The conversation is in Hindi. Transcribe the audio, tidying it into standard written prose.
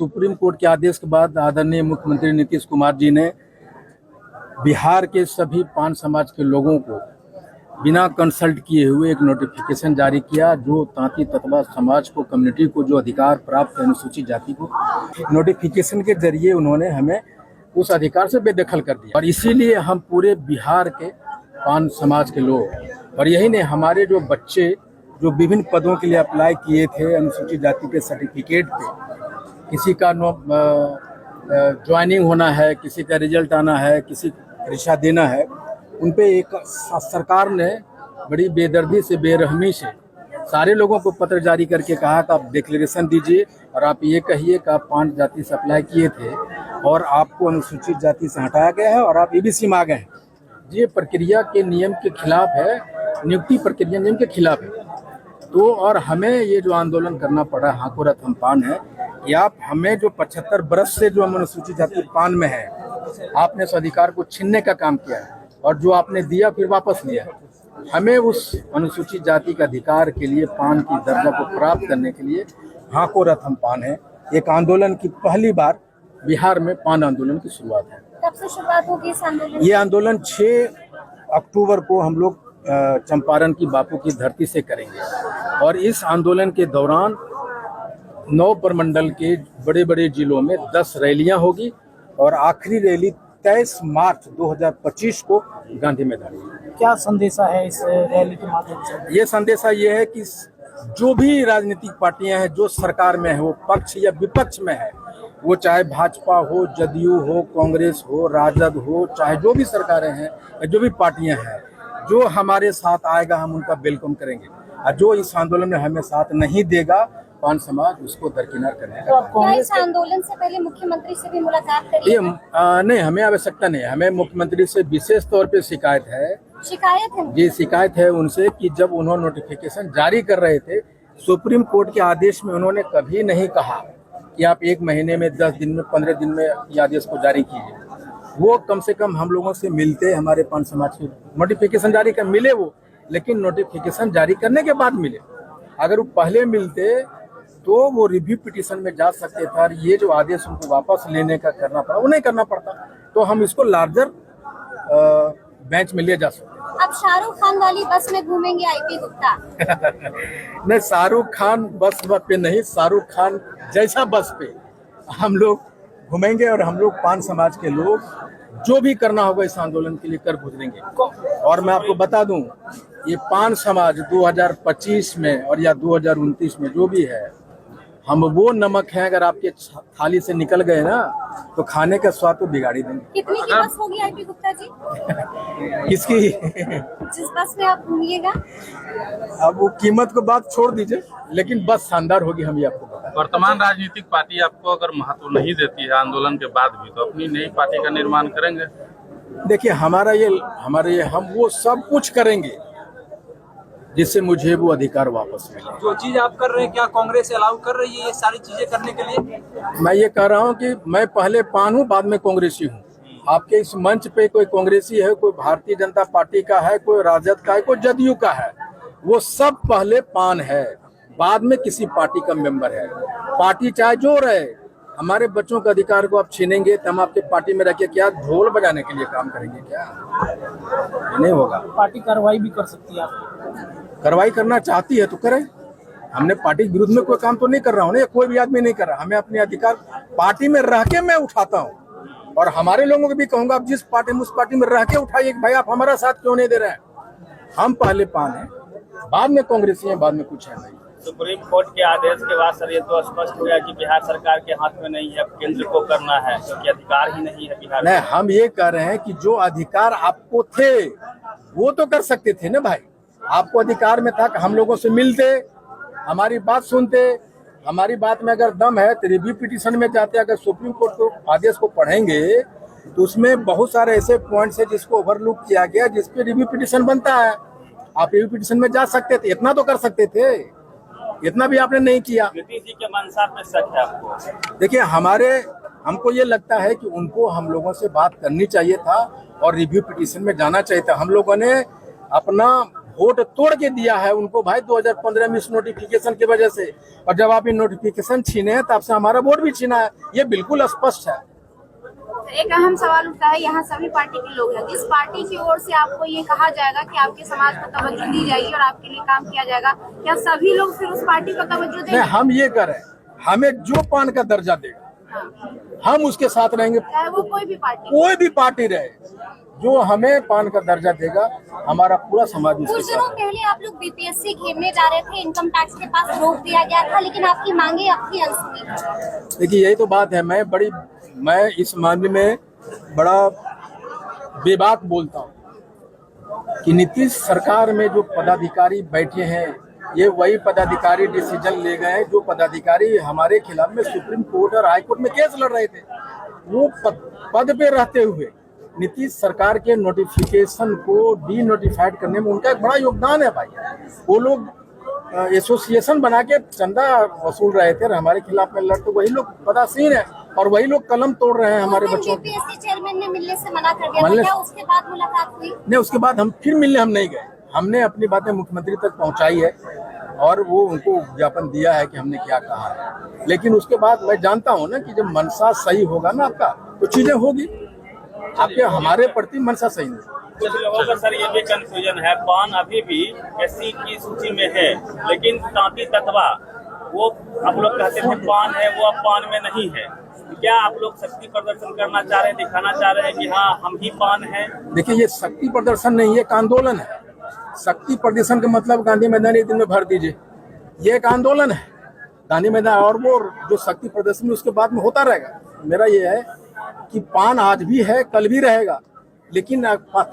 सुप्रीम कोर्ट के आदेश के बाद आदरणीय मुख्यमंत्री नीतीश कुमार जी ने बिहार के सभी पान समाज के लोगों को बिना कंसल्ट किए हुए एक नोटिफिकेशन जारी किया, जो तांती ततवा समाज को, कम्युनिटी को जो अधिकार प्राप्त है अनुसूचित जाति को, नोटिफिकेशन के जरिए उन्होंने हमें उस अधिकार से बेदखल कर दिया। और इसीलिए हम पूरे बिहार के पान समाज के लोग, और यही नहीं, हमारे जो बच्चे जो विभिन्न पदों के लिए अप्लाई किए थे अनुसूचित जाति के सर्टिफिकेट पे, किसी का ज्वाइनिंग होना है, किसी का रिजल्ट आना है, किसी परीक्षा देना है, उन पे एक सरकार ने बड़ी बेदर्दी से, बेरहमी से सारे लोगों को पत्र जारी करके कहा कि आप डिक्लेरेशन दीजिए और आप ये कहिए कि आप पान जाति से अप्लाई किए थे और आपको अनुसूचित जाति से हटाया गया है और आप एबीसी में आ गए हैं। ये प्रक्रिया के नियम के खिलाफ है, नियुक्ति प्रक्रिया नियम के खिलाफ है। तो और हमें ये जो आंदोलन करना पड़ा, हाको रथ हम पान है कि आप हमें जो 75 बरस से जो हम अनुसूचित जाति पान में है, आपने उस अधिकार को छीनने का काम किया है और जो आपने दिया फिर वापस लिया है। हमें उस अनुसूचित जाति के अधिकार के लिए, पान की दर्जा को प्राप्त करने के लिए हाको रथ हम पान है। एक आंदोलन की पहली बार बिहार में पान आंदोलन की शुरुआत है। कब से शुरुआत होगी इस आंदोलन? ये आंदोलन 6 अक्टूबर को हम लोग चंपारण की बापू की धरती से करेंगे और इस आंदोलन के दौरान 9 प्रमंडल के बड़े बड़े जिलों में 10 रैलियां होगी और आखिरी रैली 23 मार्च 2025 को गांधी मैदान में। क्या संदेशा है इस रैली के माध्यम से? ये संदेशा ये है कि जो भी राजनीतिक पार्टियां हैं, जो सरकार में है, वो पक्ष या विपक्ष में है, वो चाहे भाजपा हो, जदयू हो, कांग्रेस हो, राजद हो, चाहे जो भी सरकारें हैं, जो भी पार्टियां हैं, जो हमारे साथ आएगा हम उनका वेलकम करेंगे और जो इस आंदोलन में हमें साथ नहीं देगा, पान समाज उसको दरकिनार करेगा। क्या इस आंदोलन से पहले मुख्यमंत्री से भी मुलाकात करी? नहीं, हमें आवश्यकता नहीं है। हमें मुख्यमंत्री से विशेष तौर पे शिकायत है जी, शिकायत है उनसे कि जब उन्होंने नोटिफिकेशन जारी कर रहे थे, सुप्रीम कोर्ट के आदेश में उन्होंने कभी नहीं कहा कि आप 1 महीने में, 10 दिन में, 15 दिन में ये आदेश को जारी कीजिए। वो कम से कम हम लोगों से मिलते, हमारे पान समाज के नोटिफिकेशन जारी कर मिले वो, लेकिन नोटिफिकेशन जारी करने के बाद मिले। अगर वो पहले मिलते तो वो रिव्यू पिटीशन में जा सकते थे और ये जो आदेश उनको वापस लेने का करना पड़ा, वो नहीं करना पड़ता। तो हम इसको लार्जर बेंच में ले जा सकते। अब शाहरुख खान वाली बस में घूमेंगे आईपी गुप्ता? नहीं, शाहरुख खान बस पे नहीं, शाहरुख खान जैसा बस पे हम लोग घूमेंगे और हम लोग पान समाज के लोग जो भी करना होगा इस आंदोलन के लिए कर गुजरेंगे। और मैं आपको बता दूं, ये पान समाज 2025 में और या 2029 में जो भी है, हम वो नमक हैं, अगर आपके थाली से निकल गए ना तो खाने का स्वाद तो बिगाड़ी देंगे। कितनी की बस होगी आईपी गुप्ता जी? किसकी? जिस बस में आप घूमिएगा? अब वो कीमत को बात छोड़ दीजिए, लेकिन बस शानदार होगी, हम ये आपको बता। वर्तमान राजनीतिक पार्टी आपको अगर महत्व नहीं देती है आंदोलन के बाद भी, तो अपनी नई पार्टी का निर्माण करेंगे? देखिए, हमारे ये हम वो सब कुछ करेंगे जिससे मुझे वो अधिकार वापस मिले। जो चीज आप कर रहे हैं, क्या कांग्रेस अलाउ कर रही है ये सारी चीजें करने के लिए? मैं ये कह रहा हूँ कि मैं पहले पान हूँ, बाद में कांग्रेसी हूँ। आपके इस मंच पे कोई कांग्रेसी है, कोई भारतीय जनता पार्टी का है, कोई राजद का है, कोई जदयू का है, वो सब पहले पान है, बाद में किसी पार्टी का मेंबर है। पार्टी चाहे जो रहे, हमारे बच्चों के अधिकार को आप छीनेंगे तो हम आपके पार्टी में रखे क्या ढोल बजाने के लिए काम करेंगे? क्या नहीं होगा। पार्टी कार्रवाई भी कर सकती है? आप कार्रवाई करना चाहती है तो करें। हमने पार्टी के विरुद्ध में कोई काम तो नहीं कर रहा हूँ, कोई भी आदमी नहीं कर रहा। हमें अपने अधिकार पार्टी में रह के मैं उठाता हूँ और हमारे लोगों को भी कहूंगा, आप जिस पार्टी में, उस पार्टी में रह के उठाइए। भाई आप हमारा साथ क्यों नहीं दे रहे हैं? हम पहले पान है, बाद में कांग्रेसी है, बाद में कुछ है नहीं। सुप्रीम कोर्ट के आदेश के बाद सर ये तो स्पष्ट हो गया कि बिहार सरकार के हाथ में नहीं है, केंद्र को करना है, क्योंकि अधिकार ही नहीं है बिहार में। नहीं, हम ये कह रहे हैं कि जो अधिकार आपको थे वो तो कर सकते थे ना भाई। आपको अधिकार में था कि हम लोगों से मिलते, हमारी बात सुनते, हमारी बात में अगर दम है तो रिव्यू पिटीशन में जाते। अगर सुप्रीम कोर्ट को आदेश को पढ़ेंगे तो उसमें बहुत सारे ऐसे पॉइंट्स है जिसको ओवरलुक किया गया, जिसपे रिव्यू पिटीशन बनता है। आप रिव्यू पिटीशन में जा सकते थे, इतना तो कर सकते थे, इतना भी आपने नहीं किया। नीतीश जी के मंशा पे शक है आपको? देखिए, हमको ये लगता है कि उनको हम लोगों से बात करनी चाहिए था और रिव्यू पिटीशन में जाना चाहिए था। हम लोगों ने अपना वोट तोड़ के दिया है उनको भाई 2015 में इस नोटिफिकेशन की वजह से, और जब आप ये नोटिफिकेशन छीने हैं तब से हमारा वोट भी छीना है, ये बिल्कुल स्पष्ट है। एक अहम सवाल उठता है, यहाँ सभी पार्टी के लोग हैं, जिस पार्टी की ओर से आपको ये कहा जाएगा कि आपके समाज को तवज्जो दी जाएगी और आपके लिए काम किया जाएगा, क्या सभी लोग फिर उस पार्टी को तवज्जो नहीं, देंगे? हम ये करें, हमें जो पान का दर्जा देगा हम उसके साथ रहेंगे, चाहे वो कोई भी पार्टी रहे, जो हमें पान का दर्जा देगा हमारा पूरा समाज उसके कुछ साथ दिनों है। पहले आप लोग बीपीएससी घेरने जा रहे थे, इनकम टैक्स के पास रोक दिया गया था, लेकिन आपकी मांगे अब भी अनसुनी। देखिए यही तो बात है, मैं इस मामले में बड़ा बेबाक बोलता हूँ कि नीतीश सरकार में जो पदाधिकारी बैठे हैं ये वही पदाधिकारी डिसीजन ले गए हैं जो पदाधिकारी हमारे खिलाफ में सुप्रीम कोर्ट और हाई कोर्ट में केस लड़ रहे थे। वो पद पे रहते हुए नीतीश सरकार के नोटिफिकेशन को डी नोटिफाइड करने में उनका एक बड़ा योगदान है भाई। वो लोग एसोसिएशन बना के चंदा वसूल रहे थे और हमारे खिलाफ में लड़ते वही लोग पदासीन है और वही लोग कलम तोड़ रहे हैं हमारे बच्चों की। बीपीएससी चेयरमैन ने मिलने से मना कर दिया था, क्या उसके बाद मुलाकात हुई? नहीं, उसके बाद हम फिर मिलने हम नहीं गए, हमने अपनी बातें मुख्यमंत्री तक पहुंचाई है और वो उनको ज्ञापन दिया है कि हमने क्या कहा है। लेकिन उसके बाद मैं जानता हूं ना कि जब मनसा सही होगा ना आपका तो चीजें होगी, आपके हमारे प्रति मनसा सही नहीं। कुछ लोगों का सर ये भी कंफ्यूजन है, पान अभी भी एससी की सूची में है, लेकिन तांती तत्वा वो आप लोग कहते थे पान है, वो अब पान में नहीं है। क्या आप लोग शक्ति प्रदर्शन करना चाह रहे हैं, दिखाना चाह रहे हैं कि हाँ हम ही पान है? देखिए ये शक्ति प्रदर्शन नहीं, ये एक आंदोलन है। शक्ति प्रदर्शन का मतलब गांधी मैदान एक दिन में भर दीजिए, ये एक आंदोलन है गांधी मैदान, और वो जो शक्ति प्रदर्शन उसके बाद में होता रहेगा। मेरा ये है कि पान आज भी है, कल भी रहेगा, लेकिन